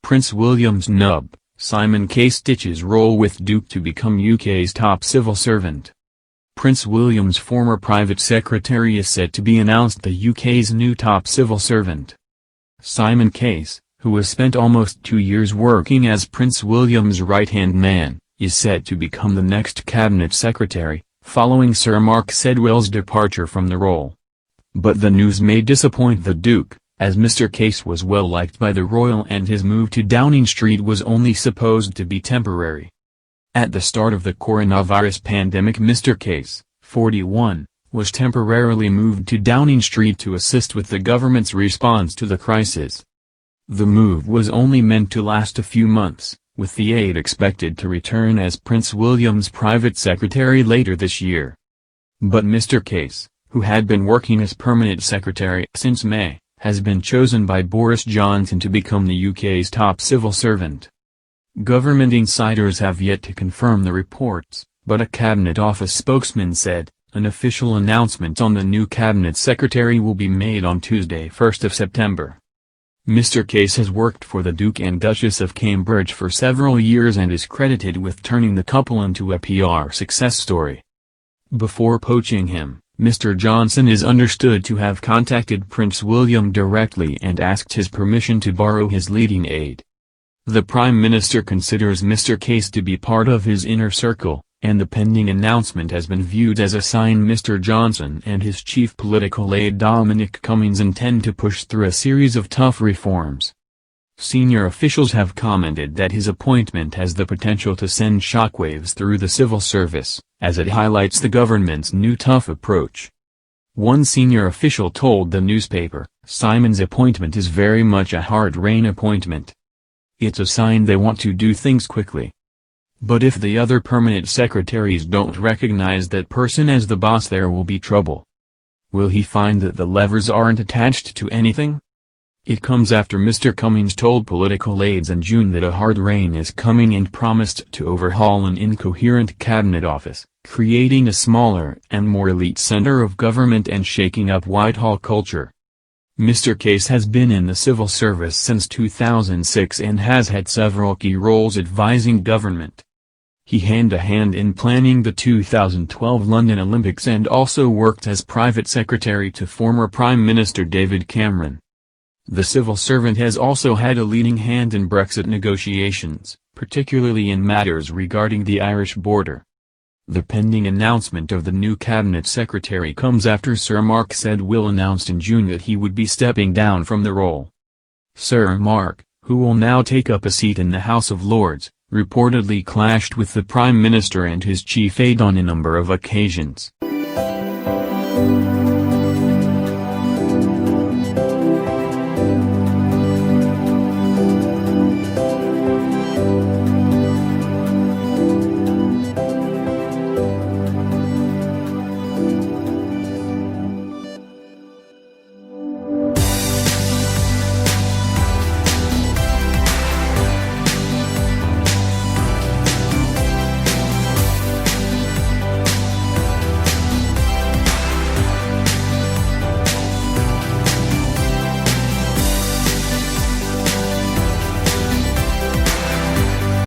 Prince William's nub, Simon Case ditches role with Duke to become UK's top civil servant. Prince William's former private secretary is set to be announced the UK's new top civil servant. Simon Case, who has spent almost 2 years working as Prince William's right-hand man, is set to become the next cabinet secretary, following Sir Mark Sedwell's departure from the role. But the news may disappoint the Duke, as Mr. Case was well liked by the royal and his move to Downing Street was only supposed to be temporary. At the start of the coronavirus pandemic, Mr. Case, 41, was temporarily moved to Downing Street to assist with the government's response to the crisis. The move was only meant to last a few months, with the aide expected to return as Prince William's private secretary later this year. But Mr. Case, who had been working as permanent secretary since May, has been chosen by Boris Johnson to become the UK's top civil servant. Government insiders have yet to confirm the reports, but a Cabinet Office spokesman said, an official announcement on the new Cabinet Secretary will be made on Tuesday, 1st of September. Mr. Case has worked for the Duke and Duchess of Cambridge for several years and is credited with turning the couple into a PR success story. Before poaching him, Mr. Johnson is understood to have contacted Prince William directly and asked his permission to borrow his leading aide. The Prime Minister considers Mr. Case to be part of his inner circle, and the pending announcement has been viewed as a sign Mr. Johnson and his chief political aide Dominic Cummings intend to push through a series of tough reforms. Senior officials have commented that his appointment has the potential to send shockwaves through the civil service, as it highlights the government's new tough approach. One senior official told the newspaper, Simon's appointment is very much a hard rain appointment. It's a sign they want to do things quickly. But if the other permanent secretaries don't recognize that person as the boss, there will be trouble. Will he find that the levers aren't attached to anything? It comes after Mr. Cummings told political aides in June that a hard rain is coming and promised to overhaul an incoherent cabinet office, creating a smaller and more elite center of government and shaking up Whitehall culture. Mr. Case has been in the civil service since 2006 and has had several key roles advising government. He had a hand in planning the 2012 London Olympics and also worked as private secretary to former Prime Minister David Cameron. The civil servant has also had a leading hand in Brexit negotiations, particularly in matters regarding the Irish border. The pending announcement of the new cabinet secretary comes after Sir Mark Sedwill announced in June that he would be stepping down from the role. Sir Mark, who will now take up a seat in the House of Lords, reportedly clashed with the Prime Minister and his chief aide on a number of occasions.